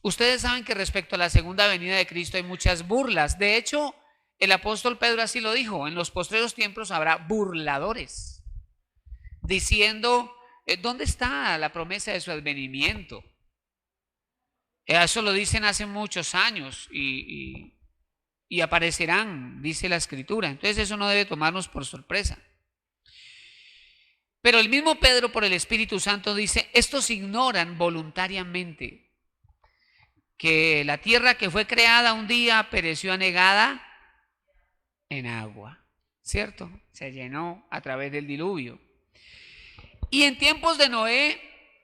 ustedes saben que respecto a la segunda venida de Cristo hay muchas burlas. De hecho, el apóstol Pedro así lo dijo: en los postreros tiempos habrá burladores, diciendo, ¿dónde está la promesa de su advenimiento? Eso lo dicen hace muchos años y aparecerán, dice la Escritura. Entonces eso no debe tomarnos por sorpresa. Pero el mismo Pedro, por el Espíritu Santo, dice: estos ignoran voluntariamente que la tierra que fue creada un día pereció anegada en agua, ¿cierto? Se llenó a través del diluvio. Y en tiempos de Noé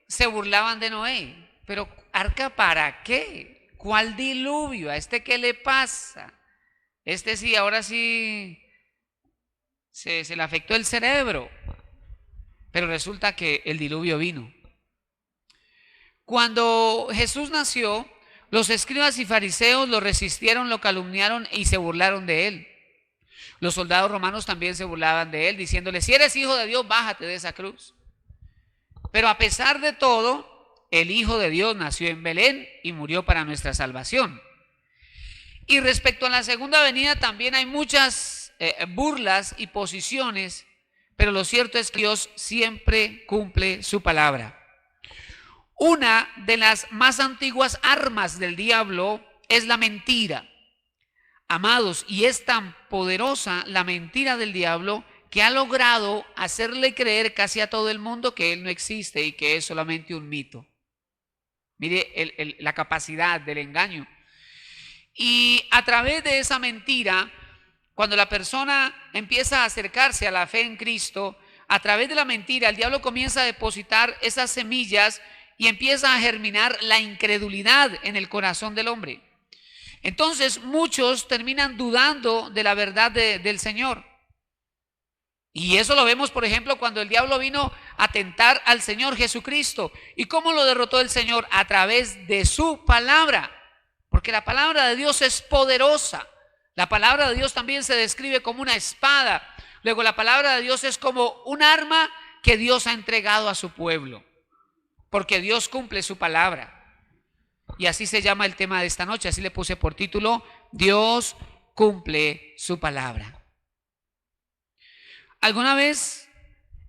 se burlaban de Noé. Pero ¿arca para qué? ¿Cuál diluvio? ¿A este qué le pasa? Este sí, ahora sí se le afectó el cerebro. Pero resulta que el diluvio vino. Cuando Jesús nació, los escribas y fariseos lo resistieron, lo calumniaron y se burlaron de él. Los soldados romanos también se burlaban de él, diciéndole: si eres hijo de Dios, bájate de esa cruz. Pero a pesar de todo, el Hijo de Dios nació en Belén y murió para nuestra salvación. Y respecto a la segunda venida también hay muchas burlas y posiciones, pero lo cierto es que Dios siempre cumple su palabra. Una de las más antiguas armas del diablo es la mentira. Amados, y es tan poderosa la mentira del diablo que ha logrado hacerle creer casi a todo el mundo que él no existe y que es solamente un mito. Mire la capacidad del engaño. Y a través de esa mentira, cuando la persona empieza a acercarse a la fe en Cristo, a través de la mentira, el diablo comienza a depositar esas semillas y empieza a germinar la incredulidad en el corazón del hombre. Entonces muchos terminan dudando de la verdad del Señor. Y eso lo vemos, por ejemplo, cuando el diablo vino a tentar al Señor Jesucristo. ¿Y cómo lo derrotó el Señor? A través de su palabra. Porque la palabra de Dios es poderosa. La palabra de Dios también se describe como una espada. Luego, la palabra de Dios es como un arma que Dios ha entregado a su pueblo. Porque Dios cumple su palabra. Y así se llama el tema de esta noche. Así le puse por título: Dios cumple su palabra. ¿Alguna vez,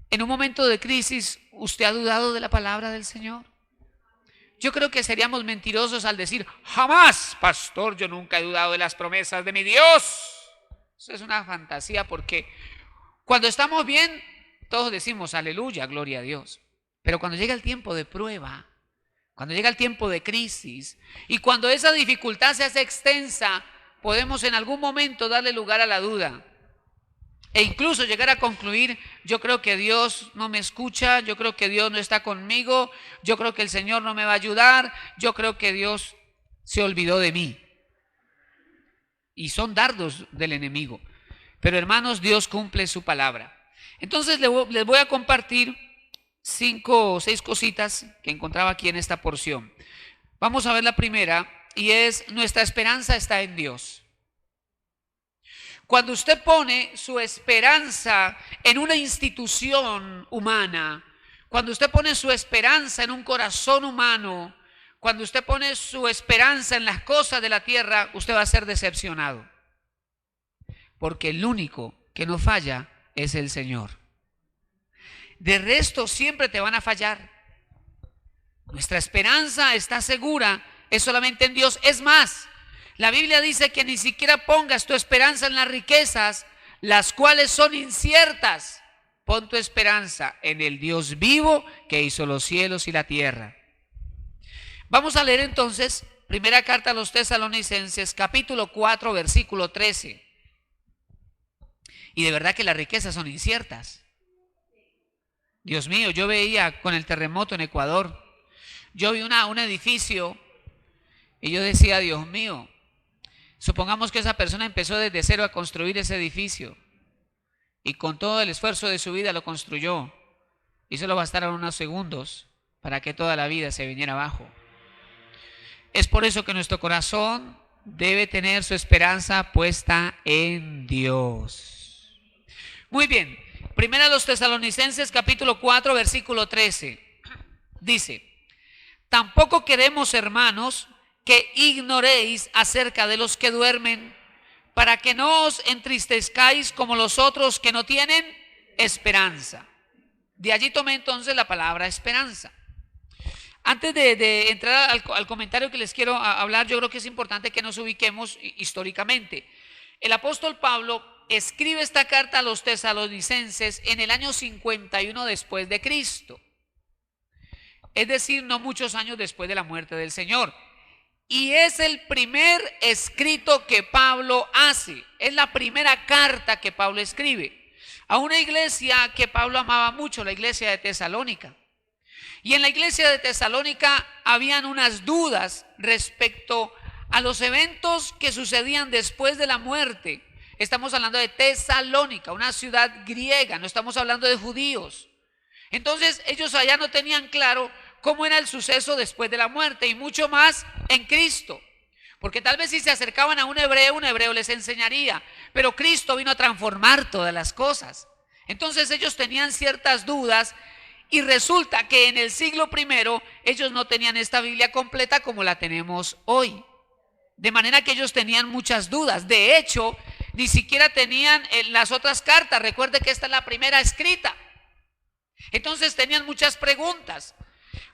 en un momento de crisis, usted ha dudado de la palabra del Señor? Yo creo que seríamos mentirosos al decir: jamás, pastor, yo nunca he dudado de las promesas de mi Dios. Eso es una fantasía, porque cuando estamos bien, todos decimos aleluya, gloria a Dios. Pero cuando llega el tiempo de prueba, cuando llega el tiempo de crisis, y cuando esa dificultad se hace extensa, podemos en algún momento darle lugar a la duda. E incluso llegar a concluir: yo creo que Dios no me escucha, yo creo que Dios no está conmigo, yo creo que el Señor no me va a ayudar, yo creo que Dios se olvidó de mí. Y son dardos del enemigo. Pero hermanos, Dios cumple su palabra. Entonces les voy a compartir 5 o 6 cositas que encontraba aquí en esta porción. Vamos a ver la primera, y es: nuestra esperanza está en Dios. Cuando usted pone su esperanza en una institución humana, cuando usted pone su esperanza en un corazón humano, cuando usted pone su esperanza en las cosas de la tierra, usted va a ser decepcionado. Porque el único que no falla es el Señor. De resto siempre te van a fallar. Nuestra esperanza está segura, es solamente en Dios. Es más, la Biblia dice que ni siquiera pongas tu esperanza en las riquezas, las cuales son inciertas. Pon tu esperanza en el Dios vivo que hizo los cielos y la tierra. Vamos a leer entonces primera carta a los Tesalonicenses, capítulo 4, versículo 13. Y de verdad que las riquezas son inciertas. Dios mío, yo veía con el terremoto en Ecuador, yo vi un edificio y yo decía: Dios mío, supongamos que esa persona empezó desde cero a construir ese edificio y con todo el esfuerzo de su vida lo construyó, y solo bastaron unos segundos para que toda la vida se viniera abajo. Es por eso que nuestro corazón debe tener su esperanza puesta en Dios. Muy bien, primera a los Tesalonicenses capítulo 4 versículo 13 dice: Tampoco queremos, hermanos, que ignoréis acerca de los que duermen, para que no os entristezcáis como los otros que no tienen esperanza. De allí tomé entonces la palabra esperanza. Antes de entrar al comentario que les quiero hablar, yo creo que es importante que nos ubiquemos históricamente. El apóstol Pablo escribe esta carta a los tesalonicenses en el año 51 después de Cristo. Es decir, no muchos años después de la muerte del Señor. Y es el primer escrito que Pablo hace. Es la primera carta que Pablo escribe a una iglesia que Pablo amaba mucho, la iglesia de Tesalónica. Y en la iglesia de Tesalónica habían unas dudas respecto a los eventos que sucedían después de la muerte. Estamos hablando de Tesalónica, una ciudad griega, no estamos hablando de judíos. Entonces ellos allá no tenían claro cómo era el suceso después de la muerte y mucho más en Cristo. Porque tal vez si se acercaban a un hebreo les enseñaría, pero Cristo vino a transformar todas las cosas. Entonces ellos tenían ciertas dudas y resulta que en el siglo I ellos no tenían esta Biblia completa como la tenemos hoy. De manera que ellos tenían muchas dudas. De hecho, ni siquiera tenían las otras cartas. Recuerde que esta es la primera escrita. Entonces tenían muchas preguntas.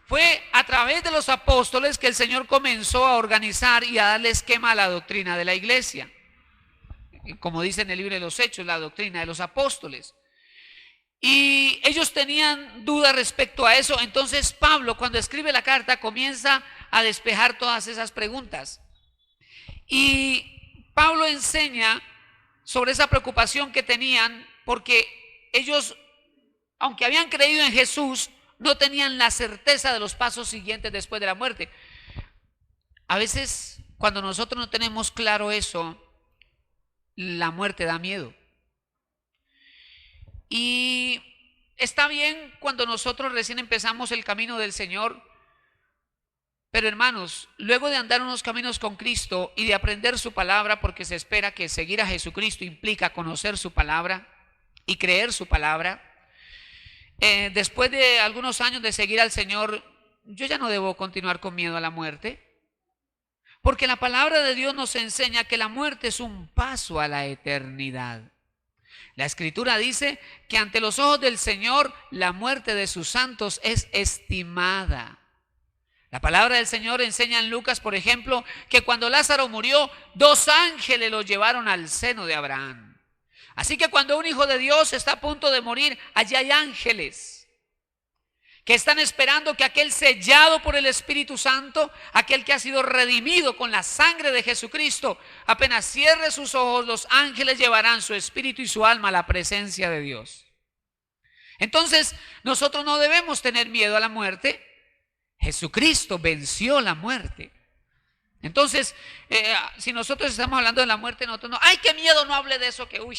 Fue a través de los apóstoles que el Señor comenzó a organizar y a darle esquema a la doctrina de la iglesia. Como dice en el libro de los Hechos, la doctrina de los apóstoles. Y ellos tenían dudas respecto a eso. Entonces Pablo, cuando escribe la carta, comienza a despejar todas esas preguntas. Y Pablo enseña sobre esa preocupación que tenían, porque ellos, aunque habían creído en Jesús, no tenían la certeza de los pasos siguientes después de la muerte. A veces, cuando nosotros no tenemos claro eso, la muerte da miedo. Y está bien cuando nosotros recién empezamos el camino del Señor, pero hermanos, luego de andar unos caminos con Cristo y de aprender su palabra, porque se espera que seguir a Jesucristo implica conocer su palabra y creer su palabra, después de algunos años de seguir al Señor, yo ya no debo continuar con miedo a la muerte, porque la palabra de Dios nos enseña que la muerte es un paso a la eternidad. La Escritura dice que ante los ojos del Señor la muerte de sus santos es estimada. La palabra del Señor enseña en Lucas, por ejemplo, que cuando Lázaro murió, 2 ángeles lo llevaron al seno de Abraham. Así que cuando un hijo de Dios está a punto de morir, allí hay ángeles que están esperando que aquel sellado por el Espíritu Santo, aquel que ha sido redimido con la sangre de Jesucristo, apenas cierre sus ojos, los ángeles llevarán su espíritu y su alma a la presencia de Dios. Entonces, nosotros no debemos tener miedo a la muerte. Jesucristo venció la muerte. Entonces, si nosotros estamos hablando de la muerte, nosotros no, ¡ay, qué miedo! No hable de eso, que uy.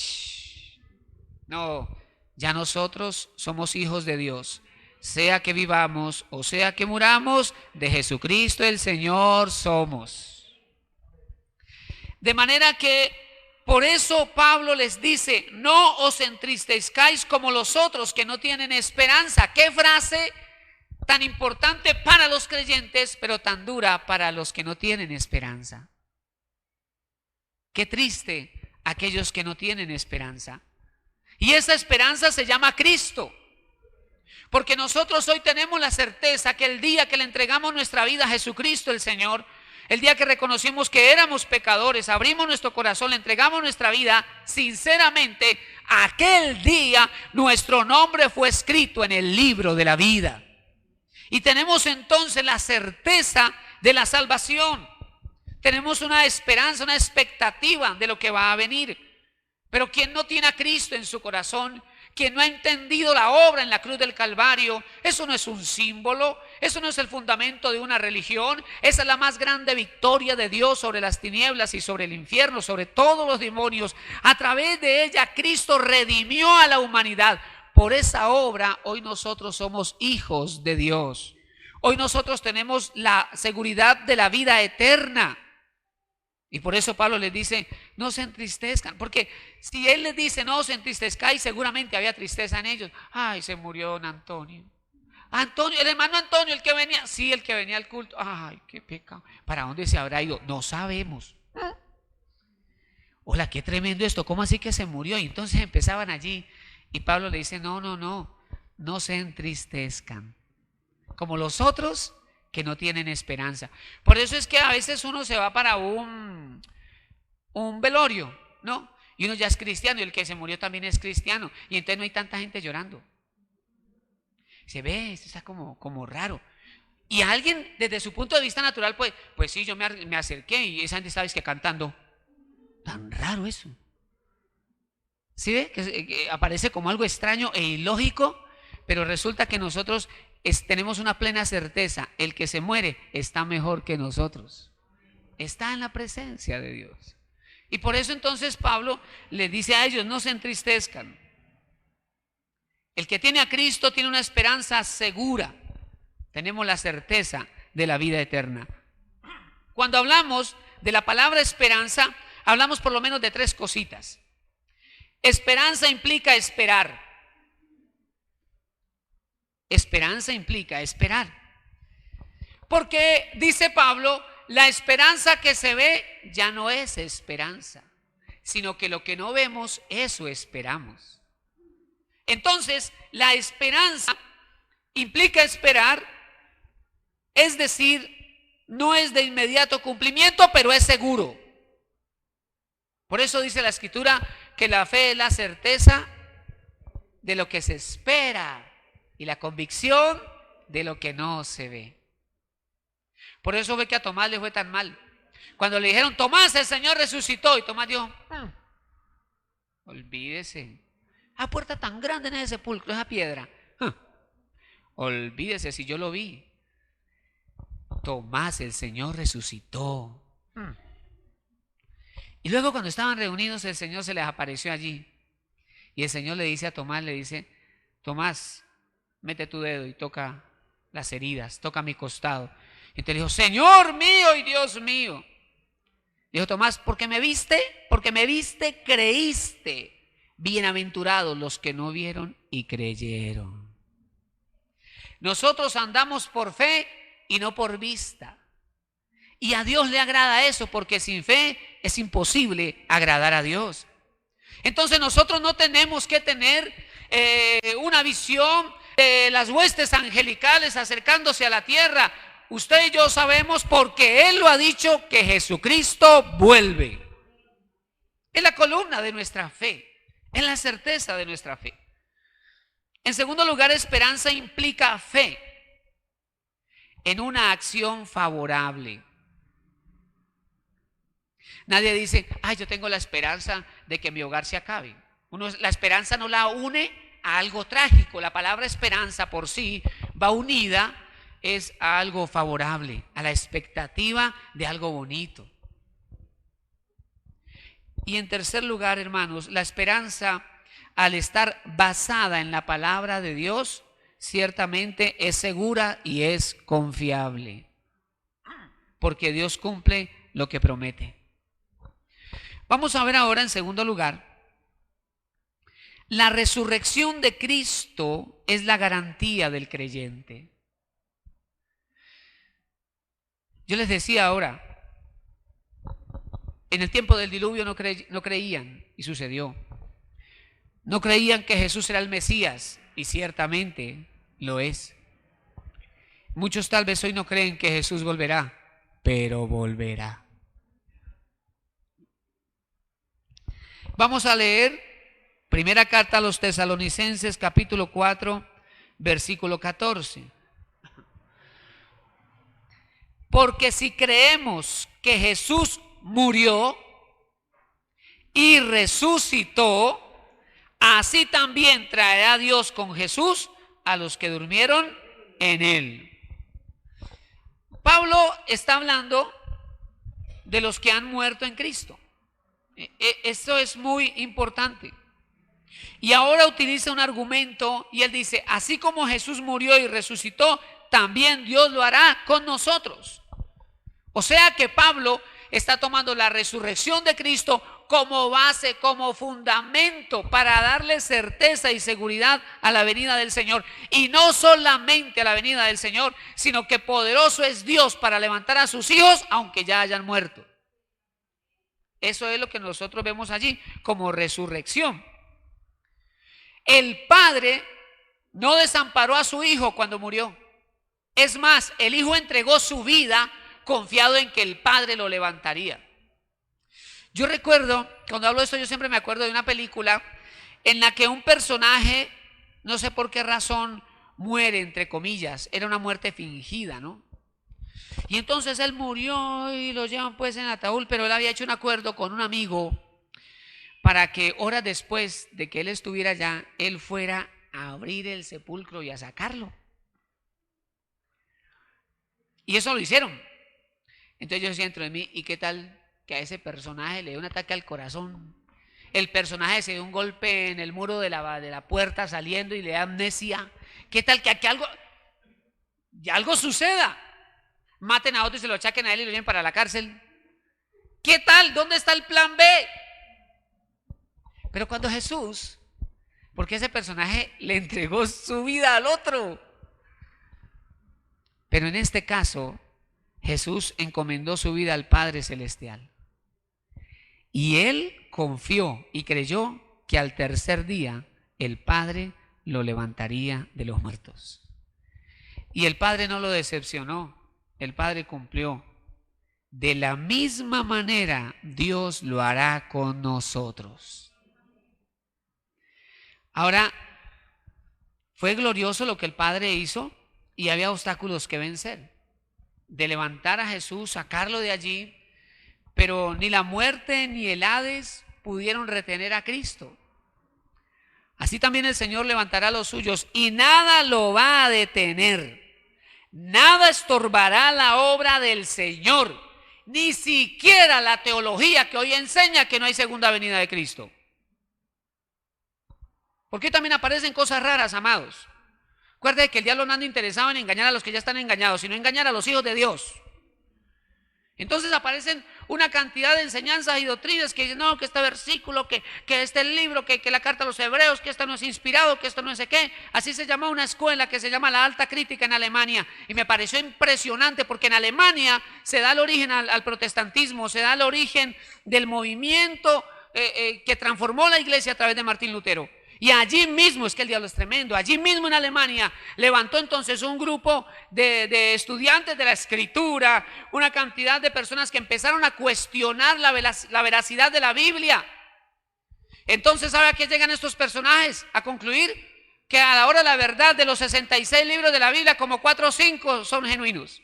No, ya nosotros somos hijos de Dios. Sea que vivamos o sea que muramos, de Jesucristo el Señor somos. De manera que por eso Pablo les dice, no os entristezcáis como los otros que no tienen esperanza. ¿Qué frase tan importante para los creyentes, pero tan dura para los que no tienen esperanza? Qué triste aquellos que no tienen esperanza. Y esa esperanza se llama Cristo. Porque nosotros hoy tenemos la certeza que el día que le entregamos nuestra vida a Jesucristo el Señor, el día que reconocimos que éramos pecadores, abrimos nuestro corazón, le entregamos nuestra vida, sinceramente, aquel día nuestro nombre fue escrito en el libro de la vida. Y tenemos entonces la certeza de la salvación. Tenemos una esperanza, una expectativa de lo que va a venir. Pero quien no tiene a Cristo en su corazón, quien no ha entendido la obra en la cruz del Calvario, eso no es un símbolo, eso no es el fundamento de una religión. Esa es la más grande victoria de Dios sobre las tinieblas y sobre el infierno, sobre todos los demonios. A través de ella Cristo redimió a la humanidad. Por esa obra hoy nosotros somos hijos de Dios. Hoy nosotros tenemos la seguridad de la vida eterna. Y por eso Pablo les dice, no se entristezcan. Porque si él les dice, no os entristezcáis, seguramente había tristeza en ellos. Ay, se murió don Antonio. Antonio, el hermano Antonio, el que venía. Sí, el que venía al culto. Ay, qué pecado. ¿Para dónde se habrá ido? No sabemos. Hola, qué tremendo esto. ¿Cómo así que se murió? Y entonces empezaban allí. Y Pablo le dice, no se entristezcan. Como los otros que no tienen esperanza. Por eso es que a veces uno se va para un velorio, ¿no? Y uno ya es cristiano y el que se murió también es cristiano. Y entonces no hay tanta gente llorando. Se ve, esto está como raro. Y alguien desde su punto de vista natural, pues sí, yo me acerqué y esa gente estaba cantando. Tan raro eso. ¿Sí ve? Que aparece como algo extraño e ilógico, pero resulta que nosotros tenemos una plena certeza. El que se muere está mejor que nosotros. Está en la presencia de Dios. Y por eso entonces Pablo les dice a ellos, no se entristezcan. El que tiene a Cristo tiene una esperanza segura. Tenemos la certeza de la vida eterna. Cuando hablamos de la palabra esperanza, hablamos por lo menos de 3 cositas. Esperanza implica esperar. Esperanza implica esperar. Porque dice Pablo, la esperanza que se ve ya no es esperanza, sino que lo que no vemos, eso esperamos. Entonces, la esperanza implica esperar, es decir, no es de inmediato cumplimiento, pero es seguro. Por eso dice la Escritura que la fe es la certeza de lo que se espera y la convicción de lo que no se ve. Por eso ve que a Tomás le fue tan mal. Cuando le dijeron, Tomás, el Señor resucitó, y Tomás dijo, olvídese. A puerta tan grande en ese sepulcro, esa piedra. Olvídese si yo lo vi. Tomás, el Señor resucitó. Y luego cuando estaban reunidos, el Señor se les apareció allí. Y el Señor le dice a Tomás, Tomás, mete tu dedo y toca las heridas, toca mi costado. Y te dijo, Señor mío y Dios mío. Dijo Tomás, porque me viste, creíste. Bienaventurados los que no vieron y creyeron. Nosotros andamos por fe y no por vista. Y a Dios le agrada eso, porque sin fe es imposible agradar a Dios. Entonces nosotros no tenemos que tener una visión de las huestes angelicales acercándose a la tierra. Usted y yo sabemos, porque Él lo ha dicho, que Jesucristo vuelve. Es la columna de nuestra fe. Es la certeza de nuestra fe. En segundo lugar, esperanza implica fe en una acción favorable. Nadie dice, yo tengo la esperanza de que mi hogar se acabe. La esperanza no la une a algo trágico. La palabra esperanza por sí va unida es a algo favorable, a la expectativa de algo bonito. Y en tercer lugar, hermanos, la esperanza, al estar basada en la palabra de Dios, ciertamente es segura y es confiable, porque Dios cumple lo que promete. Vamos a ver ahora, en segundo lugar, la resurrección de Cristo es la garantía del creyente. Yo les decía ahora, en el tiempo del diluvio no creían, y sucedió. No creían que Jesús era el Mesías, y ciertamente lo es. Muchos tal vez hoy no creen que Jesús volverá, pero volverá. Vamos a leer primera carta a los Tesalonicenses, capítulo 4, versículo 14. Porque si creemos que Jesús murió y resucitó, así también traerá Dios con Jesús a los que durmieron en él. Pablo está hablando de los que han muerto en Cristo. Esto es muy importante. Y ahora utiliza un argumento y él dice, así como Jesús murió y resucitó, también Dios lo hará con nosotros. O sea que Pablo está tomando la resurrección de Cristo como base, como fundamento para darle certeza y seguridad a la venida del Señor. Y no solamente a la venida del Señor, sino que poderoso es Dios para levantar a sus hijos aunque ya hayan muerto. Eso es lo que nosotros vemos allí como resurrección. El Padre no desamparó a su Hijo cuando murió. Es más, el Hijo entregó su vida confiado en que el Padre lo levantaría. Yo recuerdo, cuando hablo de esto, yo siempre me acuerdo de una película en la que un personaje, no sé por qué razón, muere, entre comillas. Era una muerte fingida, ¿no? Y entonces él murió y lo llevan pues en ataúd, pero él había hecho un acuerdo con un amigo para que horas después de que él estuviera allá, él fuera a abrir el sepulcro y a sacarlo. Y eso lo hicieron. Entonces yo decía dentro de mí, ¿y qué tal que a ese personaje le dio un ataque al corazón? El personaje se dio un golpe en el muro de la puerta saliendo y le da amnesia. ¿Qué tal que aquí algo suceda? Maten a otro y se lo achaquen a él y lo lleven para la cárcel. ¿Qué tal? ¿Dónde está el plan B? Pero cuando Jesús, porque ese personaje le entregó su vida al otro, pero en este caso Jesús encomendó su vida al Padre Celestial. Y él confió y creyó que al tercer día el Padre lo levantaría de los muertos. Y el Padre no lo decepcionó, el Padre cumplió. De la misma manera Dios lo hará con nosotros. Ahora, fue glorioso lo que el Padre hizo y había obstáculos que vencer. De levantar a Jesús, sacarlo de allí, pero ni la muerte ni el Hades pudieron retener a Cristo. Así también el Señor levantará a los suyos y nada lo va a detener. Nada estorbará la obra del Señor, ni siquiera la teología que hoy enseña que no hay segunda venida de Cristo. Porque también aparecen cosas raras, amados. Acuérdense que el diablo no anda interesado en engañar a los que ya están engañados, sino engañar a los hijos de Dios. Entonces aparecen una cantidad de enseñanzas y doctrinas que dicen, no, que este versículo, que este libro, que la carta a los hebreos, que esto no es inspirado, que esto no sé qué. Así se llama una escuela que se llama la Alta Crítica en Alemania. Y me pareció impresionante porque en Alemania se da el origen al protestantismo, se da el origen del movimiento que transformó la iglesia a través de Martín Lutero. Y allí mismo, es que el diablo es tremendo, allí mismo en Alemania levantó entonces un grupo de estudiantes de la escritura, una cantidad de personas que empezaron a cuestionar la veracidad de la Biblia. Entonces, ¿sabe a qué llegan estos personajes? A concluir que a la hora de la verdad, de los 66 libros de la Biblia, como 4 o 5 son genuinos.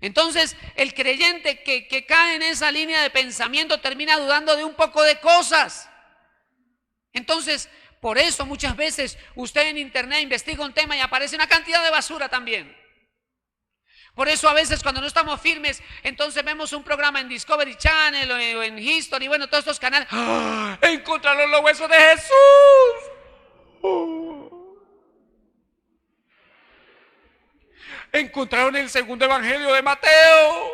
Entonces, el creyente que cae en esa línea de pensamiento termina dudando de un poco de cosas. Entonces, por eso muchas veces usted en internet investiga un tema y aparece una cantidad de basura también. Por eso a veces cuando no estamos firmes, entonces vemos un programa en Discovery Channel o en History, bueno, todos estos canales. ¡Ah! Encontraron los huesos de Jesús. Encontraron el segundo evangelio de Mateo.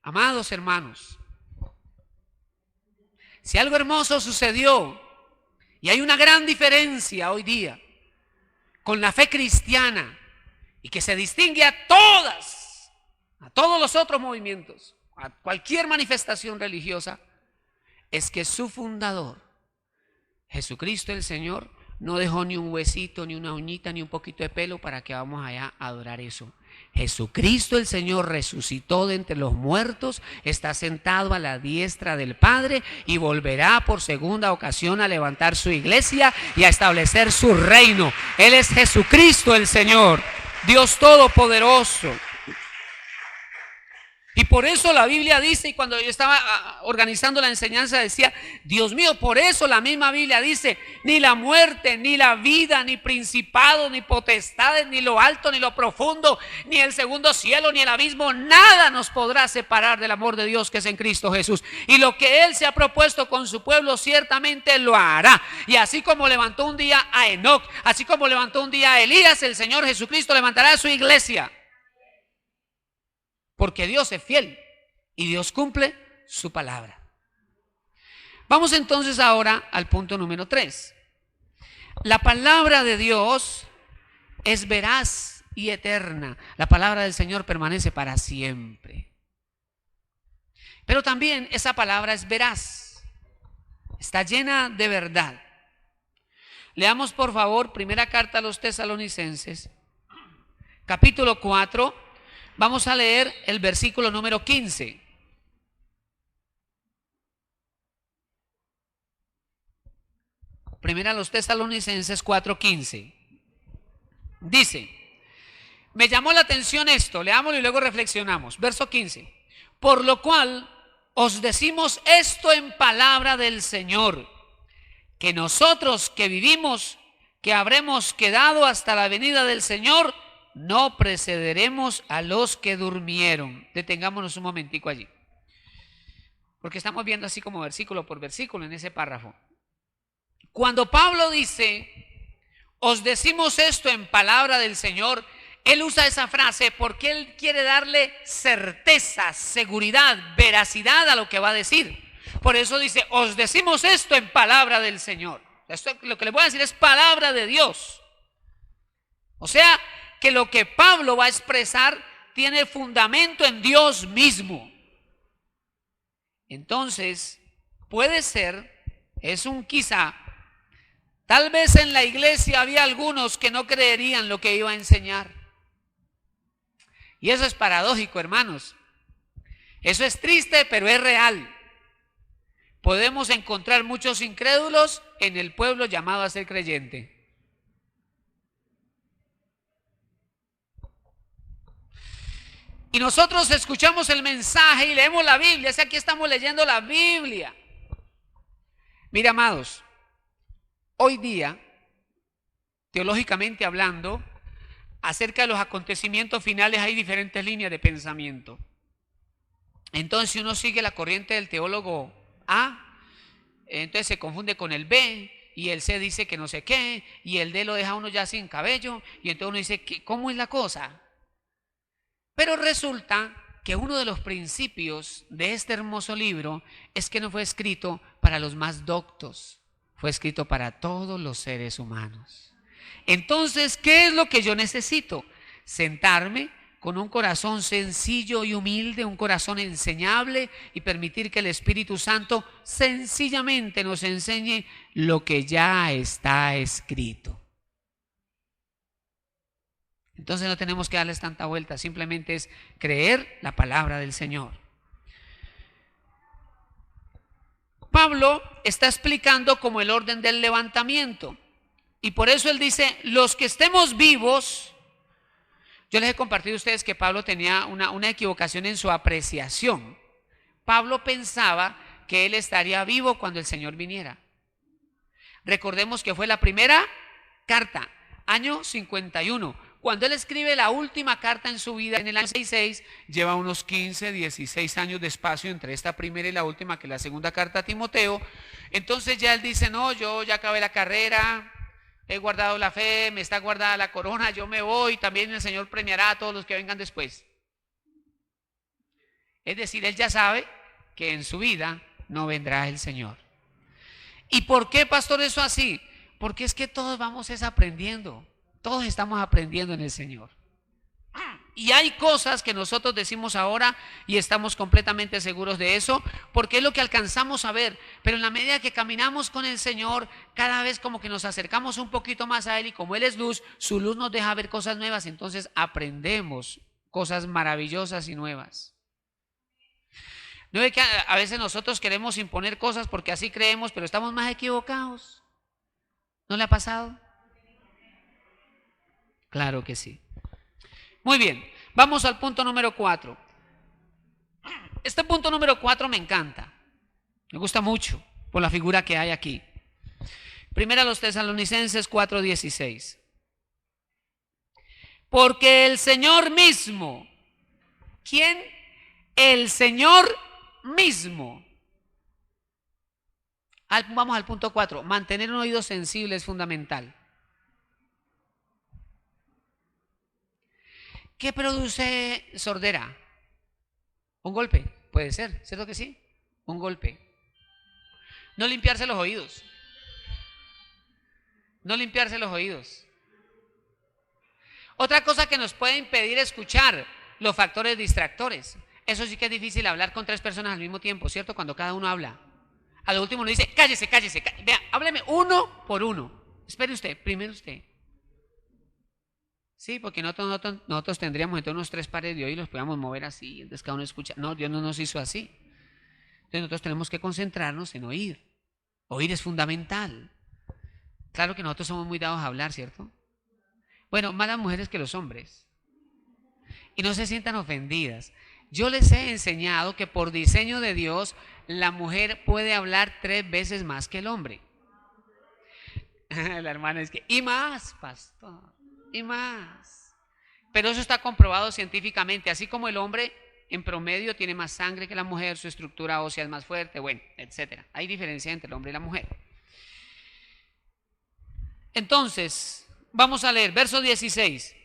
Amados hermanos, si algo hermoso sucedió, y hay una gran diferencia hoy día con la fe cristiana, y que se distingue a todos los otros movimientos, a cualquier manifestación religiosa, es que su fundador, Jesucristo el Señor, no dejó ni un huesito, ni una uñita, ni un poquito de pelo para que vamos allá a adorar eso. Jesucristo el Señor resucitó de entre los muertos, está sentado a la diestra del Padre y volverá por segunda ocasión a levantar su iglesia y a establecer su reino. Él es Jesucristo el Señor, Dios Todopoderoso. Y por eso la Biblia dice, y cuando yo estaba organizando la enseñanza decía, Dios mío, por eso la misma Biblia dice, ni la muerte, ni la vida, ni principado, ni potestades, ni lo alto, ni lo profundo, ni el segundo cielo, ni el abismo, nada nos podrá separar del amor de Dios que es en Cristo Jesús. Y lo que Él se ha propuesto con su pueblo ciertamente lo hará. Y así como levantó un día a Enoc, así como levantó un día a Elías, el Señor Jesucristo levantará a su iglesia. porque Dios es fiel y Dios cumple su palabra. Vamos entonces ahora al punto número 3. La palabra de Dios es veraz y eterna. La palabra del Señor permanece para siempre. Pero también esa palabra es veraz, está llena de verdad. Leamos por favor primera carta a los Tesalonicenses, capítulo 4, vamos a leer el versículo número 15. Primera a los Tesalonicenses 4:15. Dice, me llamó la atención esto, leámoslo y luego reflexionamos. Verso 15. Por lo cual os decimos esto en palabra del Señor, que nosotros que vivimos, que habremos quedado hasta la venida del Señor, no precederemos a los que durmieron. Detengámonos un momentico allí, porque estamos viendo así como versículo por versículo en ese párrafo. Cuando Pablo dice, os decimos esto en palabra del Señor, él usa esa frase porque él quiere darle certeza, seguridad, veracidad a lo que va a decir. Por eso dice, os decimos esto en palabra del Señor. Esto, lo que les voy a decir es palabra de Dios. O sea, que lo que Pablo va a expresar tiene fundamento en Dios mismo. Entonces, puede ser, es un quizá, tal vez en la iglesia había algunos que no creerían lo que iba a enseñar. Y eso es paradójico, hermanos. Eso es triste, pero es real. Podemos encontrar muchos incrédulos en el pueblo llamado a ser creyente. Y nosotros escuchamos el mensaje y leemos la Biblia. Es que aquí estamos leyendo la Biblia. Mira, amados, hoy día, teológicamente hablando, acerca de los acontecimientos finales hay diferentes líneas de pensamiento. Entonces, si uno sigue la corriente del teólogo A, entonces se confunde con el B, y el C dice que no sé qué, y el D lo deja uno ya sin cabello, y entonces uno dice, ¿cómo es la cosa? Pero resulta que uno de los principios de este hermoso libro es que no fue escrito para los más doctos, fue escrito para todos los seres humanos. Entonces, ¿qué es lo que yo necesito? Sentarme con un corazón sencillo y humilde, un corazón enseñable, y permitir que el Espíritu Santo sencillamente nos enseñe lo que ya está escrito. Entonces no tenemos que darles tanta vuelta, simplemente es creer la palabra del Señor. Pablo está explicando como el orden del levantamiento. Y por eso él dice, los que estemos vivos. Yo les he compartido a ustedes que Pablo tenía una equivocación en su apreciación. Pablo pensaba que él estaría vivo cuando el Señor viniera. Recordemos que fue la primera carta, año 51. Cuando él escribe la última carta en su vida, en el año 66, lleva unos 15, 16 años de espacio entre esta primera y la última, que es la segunda carta a Timoteo. Entonces ya él dice, no, yo ya acabé la carrera, he guardado la fe, me está guardada la corona, yo me voy, también el Señor premiará a todos los que vengan después. Es decir, él ya sabe que en su vida no vendrá el Señor. ¿Y por qué, pastor, eso así? Porque es que todos vamos aprendiendo, todos estamos aprendiendo en el Señor. Y hay cosas que nosotros decimos ahora y estamos completamente seguros de eso, porque es lo que alcanzamos a ver. Pero en la medida que caminamos con el Señor, cada vez como que nos acercamos un poquito más a Él, y como Él es luz, su luz nos deja ver cosas nuevas, entonces aprendemos cosas maravillosas y nuevas. ¿No es que a veces nosotros queremos imponer cosas porque así creemos, pero estamos más equivocados? ¿No le ha pasado? Claro que sí. Muy bien, vamos al punto número 4. Este punto número 4 me encanta, me gusta mucho por la figura que hay aquí. Primera a los Tesalonicenses 4:16. Porque el Señor mismo, ¿quién? El Señor mismo. Vamos al punto 4, mantener un oído sensible es fundamental. ¿Qué produce sordera? Un golpe, puede ser, ¿cierto que sí? Un golpe. No limpiarse los oídos. No limpiarse los oídos. Otra cosa que nos puede impedir escuchar, los factores distractores. Eso sí que es difícil, hablar con 3 personas al mismo tiempo, ¿cierto? Cuando cada uno habla. A lo último uno dice, cállese. Vea, hábleme uno por uno. Espere usted, primero usted. Sí, porque nosotros tendríamos entonces unos 3 pares de oídos y los podíamos mover así, entonces cada uno escucha. No, Dios no nos hizo así. Entonces nosotros tenemos que concentrarnos en oír. Oír es fundamental. Claro que nosotros somos muy dados a hablar, ¿cierto? Bueno, más las mujeres que los hombres. Y no se sientan ofendidas. Yo les he enseñado que por diseño de Dios, la mujer puede hablar 3 veces más que el hombre. La hermana es que, y más, pastor, y más. Pero eso está comprobado científicamente, así como el hombre en promedio tiene más sangre que la mujer, su estructura ósea es más fuerte, bueno, etcétera. Hay diferencia entre el hombre y la mujer. Entonces, vamos a leer verso 16.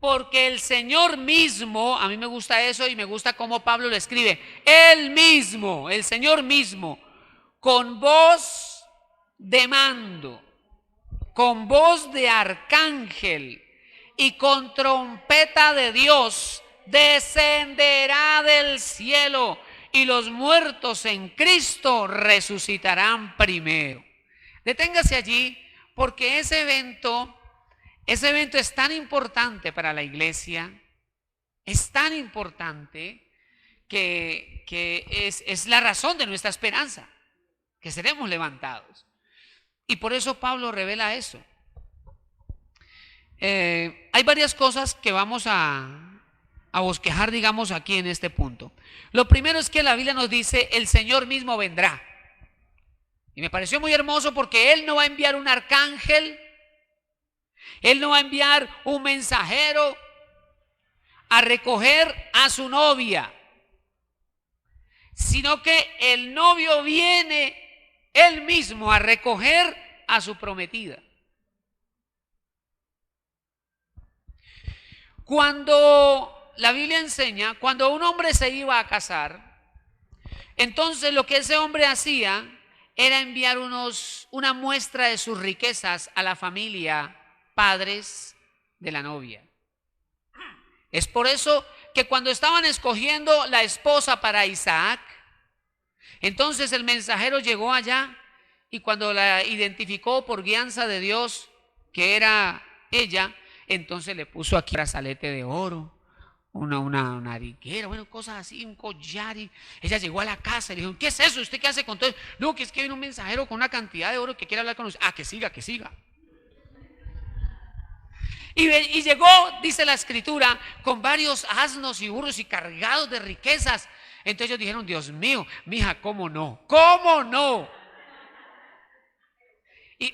Porque el Señor mismo, a mí me gusta eso y me gusta cómo Pablo lo escribe, Él mismo, el Señor mismo, con voz de mando, con voz de arcángel y con trompeta de Dios, descenderá del cielo y los muertos en Cristo resucitarán primero. Deténgase allí porque ese evento es tan importante para la iglesia, es tan importante que es la razón de nuestra esperanza, que seremos levantados. Y por eso Pablo revela eso. Hay varias cosas que vamos a bosquejar, digamos, aquí en este punto. Lo primero es que la Biblia nos dice, el Señor mismo vendrá. Y me pareció muy hermoso porque Él no va a enviar un arcángel, Él no va a enviar un mensajero a recoger a su novia, sino que el novio viene él mismo a recoger a su prometida. Cuando la Biblia enseña, cuando un hombre se iba a casar, entonces lo que ese hombre hacía era enviar una muestra de sus riquezas a la familia, padres de la novia. Es por eso que cuando estaban escogiendo la esposa para Isaac, entonces el mensajero llegó allá y cuando la identificó por guianza de Dios que era ella, entonces le puso aquí un brazalete de oro, una nariguera, bueno, cosas así, un collar. Y ella llegó a la casa y le dijo, ¿qué es eso? ¿Usted qué hace con todo? No, que es que viene un mensajero con una cantidad de oro que quiere hablar con usted. Ah, que siga. Y llegó, dice la escritura, con varios asnos y burros y cargados de riquezas. Entonces ellos dijeron, Dios mío, mija, ¿cómo no?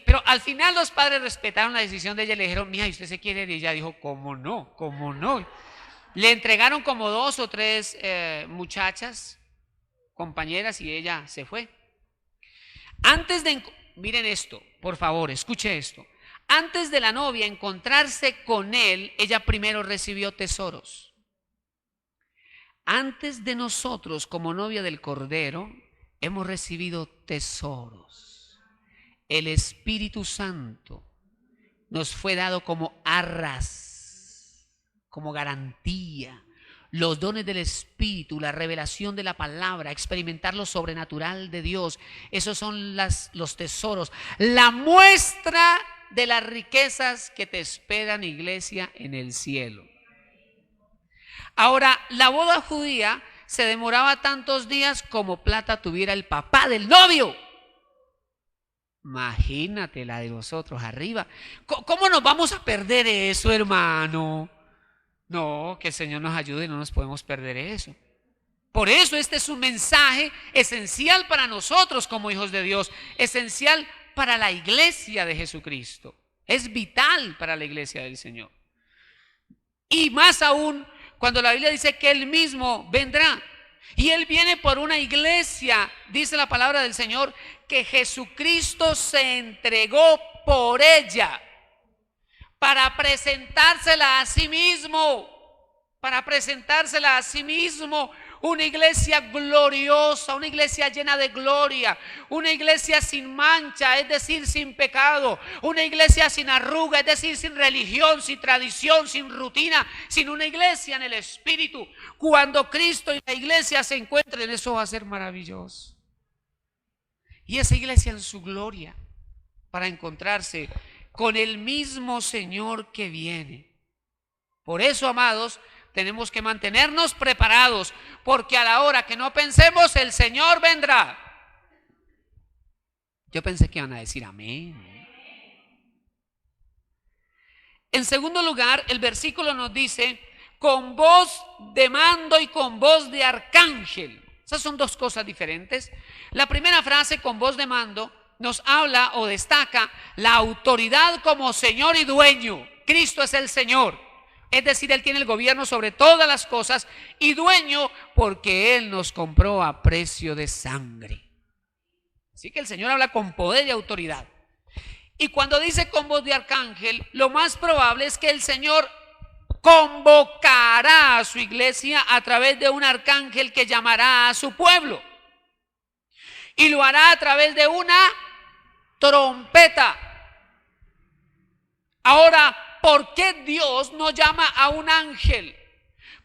Pero al final los padres respetaron la decisión de ella y le dijeron, mija, ¿y usted se quiere ir? Y ella dijo, ¿cómo no? Le entregaron como 2 o 3 muchachas, compañeras, y ella se fue. Miren esto, por favor, escuche esto. Antes de la novia encontrarse con él, ella primero recibió tesoros. Antes de nosotros, como novia del Cordero, hemos recibido tesoros. El Espíritu Santo nos fue dado como arras, como garantía. Los dones del Espíritu, la revelación de la palabra, experimentar lo sobrenatural de Dios. Esos son los tesoros. La muestra de las riquezas que te esperan, iglesia, en el cielo. Ahora, la boda judía se demoraba tantos días como plata tuviera el papá del novio. Imagínate la de nosotros arriba. ¿Cómo nos vamos a perder eso, hermano? No, que el Señor nos ayude y no nos podemos perder eso. Por eso este es un mensaje esencial para nosotros como hijos de Dios, esencial para la iglesia de Jesucristo. Es vital para la iglesia del Señor. Y más aún cuando la Biblia dice que Él mismo vendrá. Y Él viene por una iglesia, dice la palabra del Señor, que Jesucristo se entregó por ella para presentársela a sí mismo. una iglesia gloriosa, una iglesia llena de gloria, una iglesia sin mancha, es decir, sin pecado, una iglesia sin arruga, es decir, sin religión, sin tradición, sin rutina, sin una iglesia en el Espíritu. Cuando Cristo y la iglesia se encuentren, eso va a ser maravilloso. Y esa iglesia en su gloria, para encontrarse con el mismo Señor que viene. Por eso, amados, tenemos que mantenernos preparados, porque a la hora que no pensemos, el Señor vendrá. Yo pensé que iban a decir amén. En segundo lugar, el versículo nos dice, con voz de mando y con voz de arcángel. Esas son dos cosas diferentes. La primera frase, con voz de mando, nos habla o destaca la autoridad como Señor y dueño. Cristo es el Señor. Es decir, Él tiene el gobierno sobre todas las cosas y dueño porque Él nos compró a precio de sangre. Así que el Señor habla con poder y autoridad. Y cuando dice con voz de arcángel, lo más probable es que el Señor convocará a su iglesia a través de un arcángel que llamará a su pueblo. Y lo hará a través de una trompeta. Ahora, ¿por qué Dios no llama a un ángel?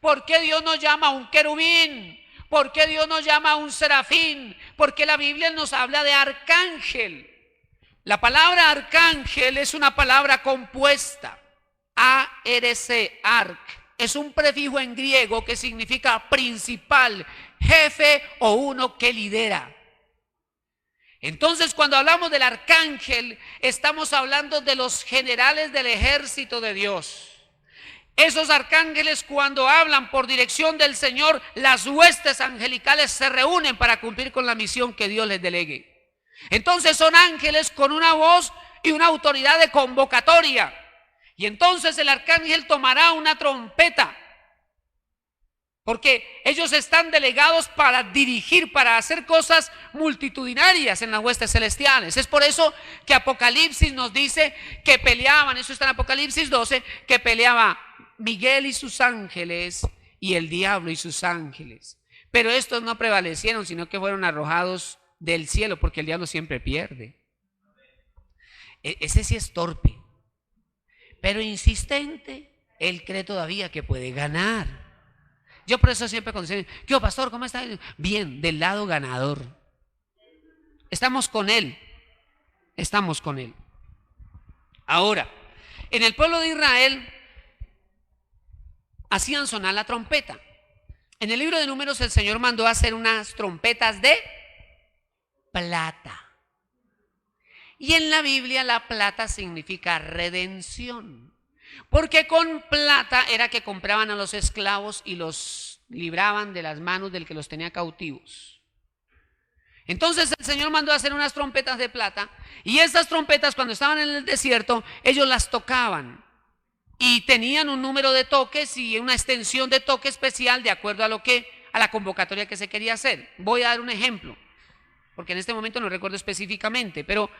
¿Por qué Dios no llama a un querubín? ¿Por qué Dios no llama a un serafín? Porque la Biblia nos habla de arcángel. La palabra arcángel es una palabra compuesta. A-R-C, arc. Es un prefijo en griego que significa principal, jefe o uno que lidera. Entonces, cuando hablamos del arcángel, estamos hablando de los generales del ejército de Dios. Esos arcángeles, cuando hablan por dirección del Señor, las huestes angelicales se reúnen para cumplir con la misión que Dios les delegue. Entonces son ángeles con una voz y una autoridad de convocatoria. Y entonces el arcángel tomará una trompeta, porque ellos están delegados para dirigir, para hacer cosas multitudinarias en las huestes celestiales. Es por eso que Apocalipsis nos dice que peleaban, eso está en Apocalipsis 12, que peleaba Miguel y sus ángeles y el diablo y sus ángeles. Pero estos no prevalecieron, sino que fueron arrojados del cielo, porque el diablo siempre pierde. Ese sí es torpe, pero insistente. Él cree todavía que puede ganar. Yo por eso siempre considero, ¿qué pastor? ¿Cómo está? Bien, del lado ganador. Estamos con Él. Estamos con Él. Ahora, en el pueblo de Israel hacían sonar la trompeta. En el libro de Números el Señor mandó a hacer unas trompetas de plata. Y en la Biblia la plata significa redención. Porque con plata era que compraban a los esclavos y los libraban de las manos del que los tenía cautivos. Entonces el Señor mandó a hacer unas trompetas de plata, y estas trompetas, cuando estaban en el desierto, ellos las tocaban y tenían un número de toques y una extensión de toque especial de acuerdo a la convocatoria que se quería hacer. Voy a dar un ejemplo, porque en este momento no recuerdo específicamente, pero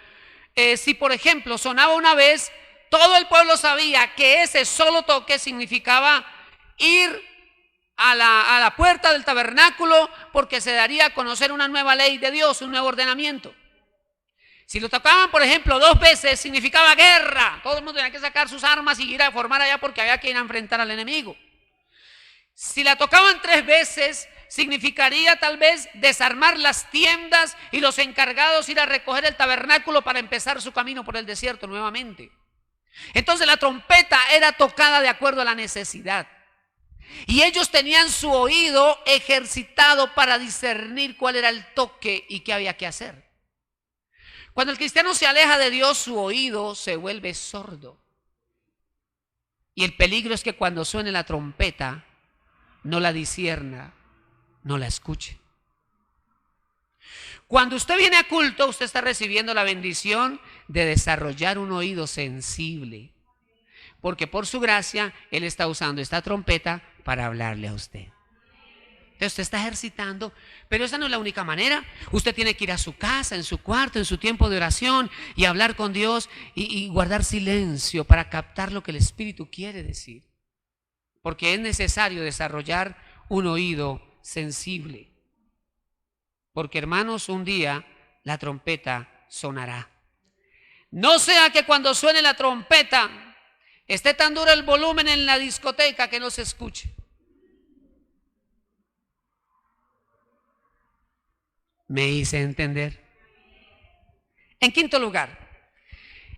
si por ejemplo sonaba una vez, todo el pueblo sabía que ese solo toque significaba ir a la puerta del tabernáculo, porque se daría a conocer una nueva ley de Dios, un nuevo ordenamiento. Si lo tocaban, por ejemplo, 2 veces, significaba guerra. Todo el mundo tenía que sacar sus armas y ir a formar allá, porque había que ir a enfrentar al enemigo. Si la tocaban 3 veces, significaría tal vez desarmar las tiendas y los encargados ir a recoger el tabernáculo para empezar su camino por el desierto nuevamente. Entonces la trompeta era tocada de acuerdo a la necesidad. Y ellos tenían su oído ejercitado para discernir cuál era el toque y qué había que hacer. Cuando el cristiano se aleja de Dios, su oído se vuelve sordo. Y el peligro es que cuando suene la trompeta, no la discierna, no la escuche. Cuando usted viene a culto, usted está recibiendo la bendición de desarrollar un oído sensible, porque por su gracia Él está usando esta trompeta para hablarle a usted. Entonces usted está ejercitando, pero esa no es la única manera. Usted tiene que ir a su casa, en su cuarto, en su tiempo de oración y hablar con Dios y guardar silencio para captar lo que el Espíritu quiere decir, porque es necesario desarrollar un oído sensible. Porque, hermanos, un día la trompeta sonará. No sea que cuando suene la trompeta esté tan duro el volumen en la discoteca que no se escuche. ¿Me hice entender? En quinto lugar,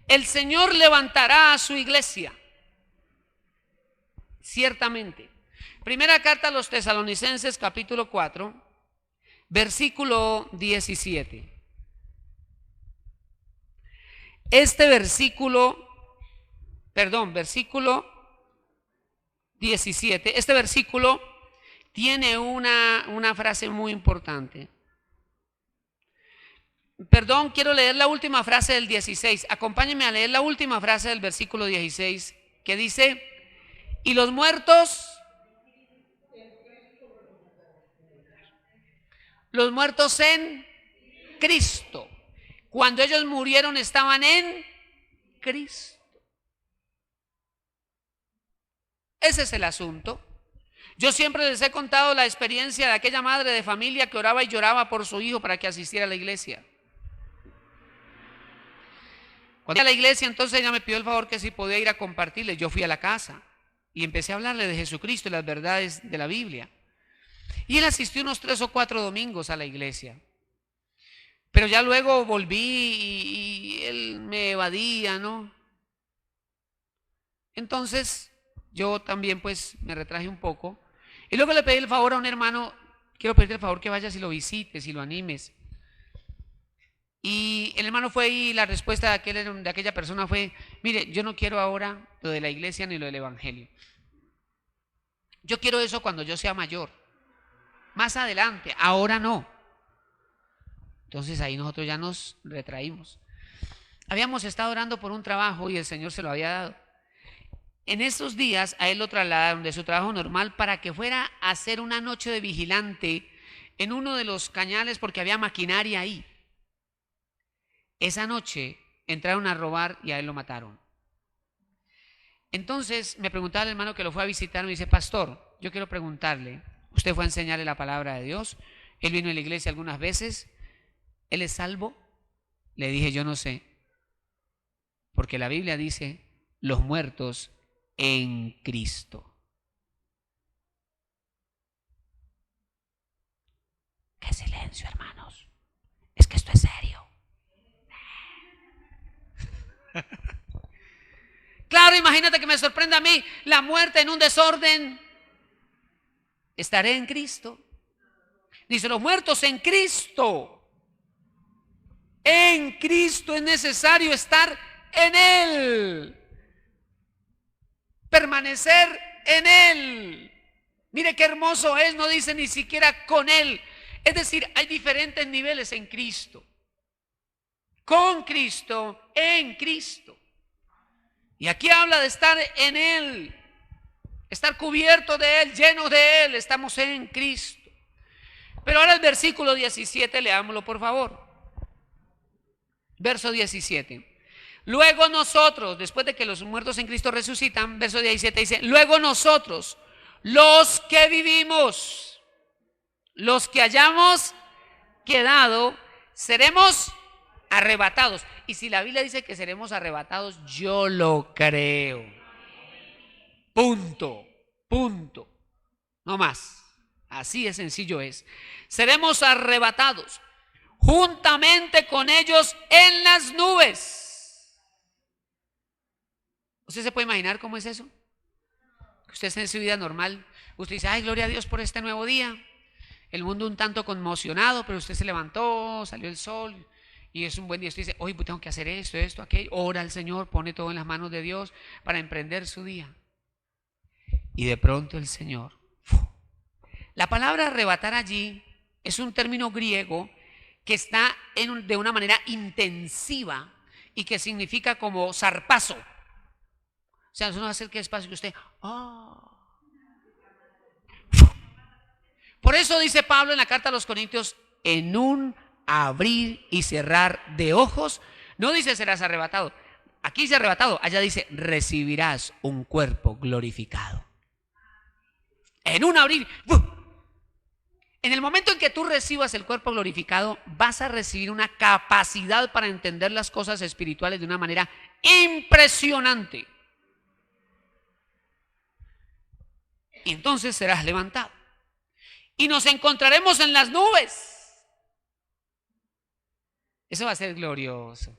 el Señor levantará a su iglesia. Ciertamente. Primera carta a los Tesalonicenses, capítulo 4, versículo 17. Versículo 17. Este versículo tiene una frase muy importante. Perdón, quiero leer la última frase del 16. Acompáñenme a leer la última frase del versículo 16, que dice: y los muertos en Cristo. Cuando ellos murieron estaban en Cristo. Ese es el asunto. Yo siempre les he contado la experiencia de aquella madre de familia que oraba y lloraba por su hijo para que asistiera a la iglesia. Cuando fui a la iglesia, entonces ella me pidió el favor que si podía ir a compartirle. Yo fui a la casa y empecé a hablarle de Jesucristo y las verdades de la Biblia. Y él asistió unos 3 o 4 domingos a la iglesia. Pero ya luego volví y él me evadía, ¿no? Entonces yo también pues me retraje un poco. Y luego le pedí el favor a un hermano: quiero pedirte el favor que vayas y lo visites y lo animes. Y el hermano fue y la respuesta de aquella persona fue: mire, yo no quiero ahora lo de la iglesia ni lo del evangelio. Yo quiero eso cuando yo sea mayor. Más adelante, ahora no. Entonces ahí nosotros ya nos retraímos. Habíamos estado orando por un trabajo y el Señor se lo había dado. En esos días a él lo trasladaron de su trabajo normal para que fuera a hacer una noche de vigilante en uno de los cañales porque había maquinaria ahí. Esa noche entraron a robar y a él lo mataron. Entonces me preguntaba el hermano que lo fue a visitar, me dice: pastor, yo quiero preguntarle, usted fue a enseñarle la palabra de Dios, él vino a la iglesia algunas veces, ¿él es salvo? Le dije: yo no sé, porque la Biblia dice: los muertos en Cristo. ¡Qué silencio, hermanos! Es que esto es serio. Claro, imagínate que me sorprenda a mí la muerte en un desorden. Estaré en Cristo. Dice: los muertos en Cristo. En Cristo es necesario estar en Él. Permanecer en Él. Mire qué hermoso es, no dice ni siquiera con Él. Es decir, hay diferentes niveles en Cristo. Con Cristo, en Cristo. Y aquí habla de estar en Él, estar cubierto de Él, lleno de Él. Estamos en Cristo. Pero ahora el versículo 17, leámoslo por favor. Verso 17. Luego nosotros, después de que los muertos en Cristo resucitan, verso 17 dice: luego nosotros, los que vivimos, los que hayamos quedado, seremos arrebatados. Y si la Biblia dice que seremos arrebatados, yo lo creo. Punto. No más. Así de sencillo es. Seremos arrebatados juntamente con ellos en las nubes. ¿Usted se puede imaginar cómo es eso? Usted está en su vida normal. Usted dice: ay, gloria a Dios por este nuevo día. El mundo un tanto conmocionado, pero usted se levantó, salió el sol y es un buen día. Usted dice: hoy tengo que hacer esto, aquello. Ora al Señor, pone todo en las manos de Dios para emprender su día. Y de pronto el Señor. La palabra arrebatar allí es un término griego que está de una manera intensiva y que significa como zarpazo. O sea, uno va a hacer que despacio que usted. Por eso dice Pablo en la carta a los Corintios: en un abrir y cerrar de ojos. No dice serás arrebatado. Aquí dice arrebatado, allá dice recibirás un cuerpo glorificado. En un abrir. En el momento en que tú recibas el cuerpo glorificado, vas a recibir una capacidad para entender las cosas espirituales de una manera impresionante. Y entonces serás levantado. Y nos encontraremos en las nubes. Eso va a ser glorioso.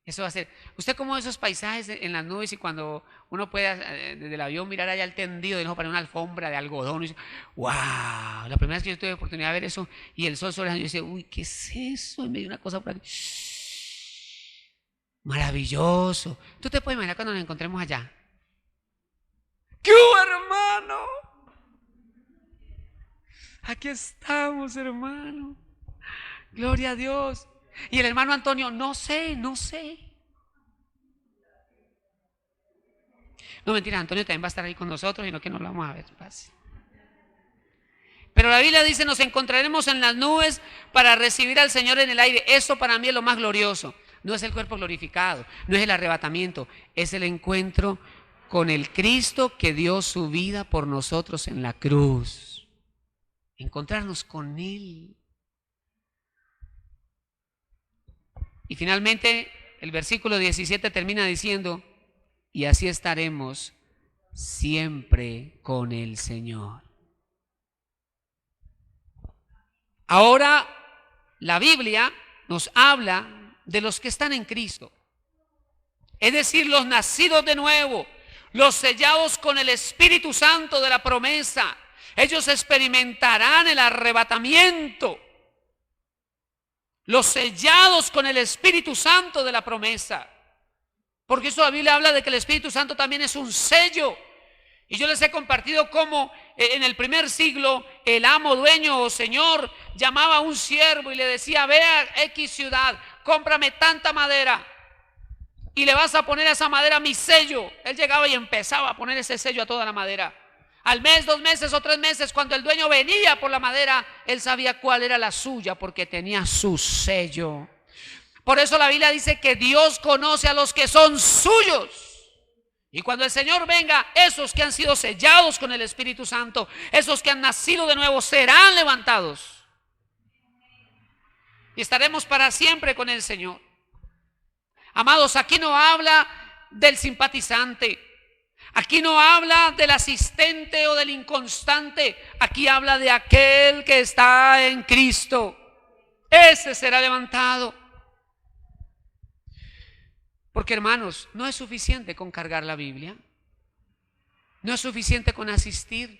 Eso va a ser. Usted como esos paisajes en las nubes y cuando uno puede desde el avión mirar allá el tendido y no para una alfombra de algodón. Y dice, wow, la primera vez que yo tuve oportunidad de ver eso y el sol sobre el, yo decía, uy, ¿qué es eso? Y me dio una cosa por aquí. Maravilloso. ¿Tú te puedes imaginar cuando nos encontremos allá? ¡Qué hermano! Aquí estamos, hermano. Gloria a Dios. Y el hermano Antonio, no sé. No, mentira, Antonio también va a estar ahí con nosotros y no que no lo vamos a ver. Pase. Pero la Biblia dice, nos encontraremos en las nubes para recibir al Señor en el aire. Eso para mí es lo más glorioso. No es el cuerpo glorificado, no es el arrebatamiento, es el encuentro con el Cristo que dio su vida por nosotros en la cruz. Encontrarnos con Él. Y finalmente el versículo 17 termina diciendo, y así estaremos siempre con el Señor. Ahora la Biblia nos habla de los que están en Cristo, es decir, los nacidos de nuevo, los sellados con el Espíritu Santo de la promesa. Ellos experimentarán el arrebatamiento. Los sellados con el Espíritu Santo de la promesa. Porque eso la Biblia habla de que el Espíritu Santo también es un sello. Y yo les he compartido cómo en el primer siglo el amo, dueño o señor llamaba a un siervo y le decía, ve a X ciudad, cómprame tanta madera y le vas a poner a esa madera mi sello. Él llegaba y empezaba a poner ese sello a toda la madera. Al mes, 2 meses o 3 meses, cuando el dueño venía por la madera, él sabía cuál era la suya porque tenía su sello. Por eso la Biblia dice que Dios conoce a los que son suyos. Y cuando el Señor venga, esos que han sido sellados con el Espíritu Santo, esos que han nacido de nuevo, serán levantados. Y estaremos para siempre con el Señor. Amados, aquí no habla del simpatizante. Aquí no habla del asistente o del inconstante. Aquí habla de aquel que está en Cristo. Ese será levantado. Porque, hermanos, no es suficiente con cargar la Biblia. No es suficiente con asistir.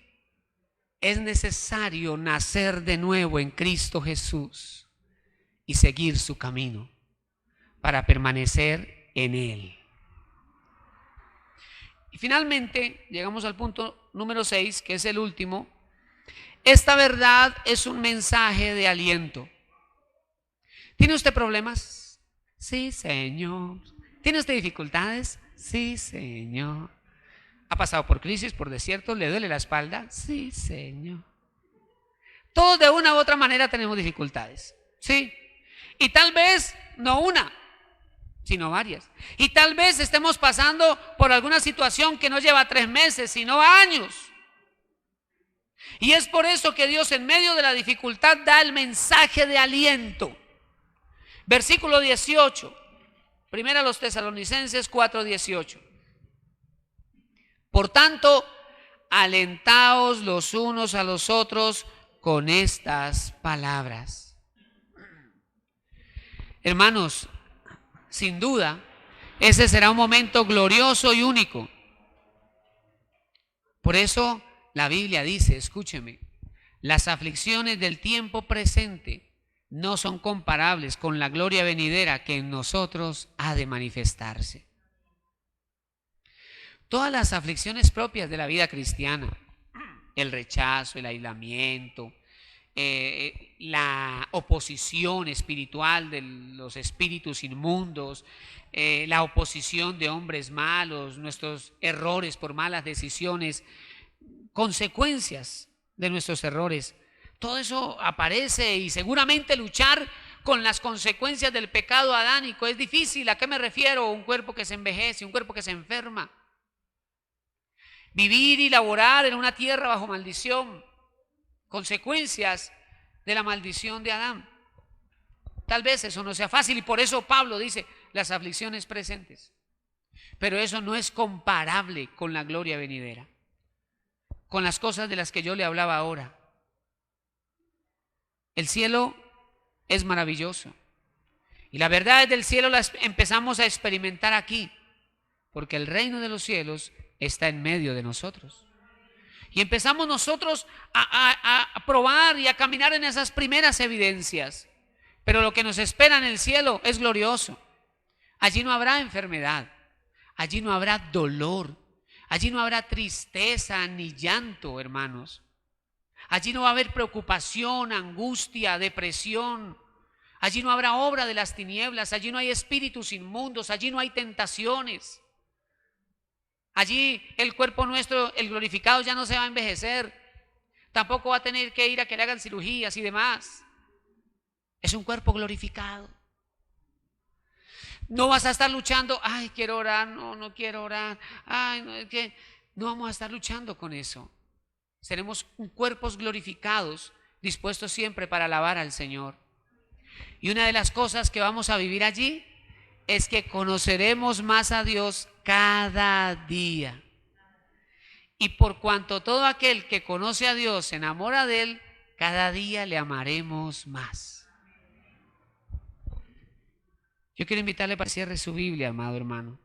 Es necesario nacer de nuevo en Cristo Jesús y seguir su camino para permanecer en Él. Y finalmente llegamos al punto número 6, que es el último. Esta verdad es un mensaje de aliento. ¿Tiene usted problemas? Sí, Señor. ¿Tiene usted dificultades? Sí, Señor. ¿Ha pasado por crisis, por desiertos? ¿Le duele la espalda? Sí, Señor. Todos de una u otra manera tenemos dificultades. Sí. Y tal vez no una, sino varias. Y tal vez estemos pasando por alguna situación que no lleva 3 meses, sino años. Y es por eso que Dios en medio de la dificultad da el mensaje de aliento. Versículo 18, primera a los Tesalonicenses 4:18. Por tanto, alentaos los unos a los otros con estas palabras. Hermanos, sin duda, ese será un momento glorioso y único. Por eso la Biblia dice, escúcheme, las aflicciones del tiempo presente no son comparables con la gloria venidera que en nosotros ha de manifestarse. Todas las aflicciones propias de la vida cristiana, el rechazo, el aislamiento, la oposición espiritual de los espíritus inmundos, la oposición de hombres malos, nuestros errores por malas decisiones, consecuencias de nuestros errores. Todo eso aparece y seguramente luchar con las consecuencias del pecado adánico es difícil. ¿A qué me refiero? Un cuerpo que se envejece, un cuerpo que se enferma. Vivir y laborar en una tierra bajo maldición. consecuencias de la maldición de Adán. Tal vez eso no sea fácil y por eso Pablo dice las aflicciones presentes. Pero eso no es comparable con la gloria venidera, con las cosas de las que yo le hablaba ahora. El cielo es maravilloso y las verdades del cielo las empezamos a experimentar aquí, porque el reino de los cielos está en medio de nosotros. Y empezamos nosotros a probar y a caminar en esas primeras evidencias. Pero lo que nos espera en el cielo es glorioso. Allí no habrá enfermedad, allí no habrá dolor, allí no habrá tristeza ni llanto, hermanos. Allí no va a haber preocupación, angustia, depresión. Allí no habrá obra de las tinieblas, allí no hay espíritus inmundos, allí no hay tentaciones. Allí el cuerpo nuestro, el glorificado, ya no se va a envejecer. Tampoco va a tener que ir a que le hagan cirugías y demás. Es un cuerpo glorificado. No vas a estar luchando, ay, quiero orar, no quiero orar, ay, no, es que no vamos a estar luchando con eso. Seremos cuerpos glorificados, dispuestos siempre para alabar al Señor. Y una de las cosas que vamos a vivir allí es que conoceremos más a Dios cada día. Y por cuanto todo aquel que conoce a Dios se enamora de Él, cada día le amaremos más. Yo quiero invitarle para que cierre su Biblia, amado hermano.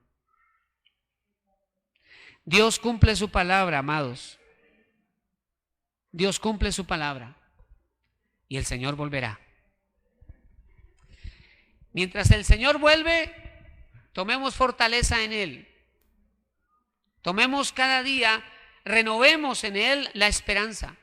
Dios cumple su palabra, amados. Dios cumple su palabra y el Señor volverá. Mientras el Señor vuelve, tomemos fortaleza en Él. Tomemos cada día, renovemos en Él la esperanza.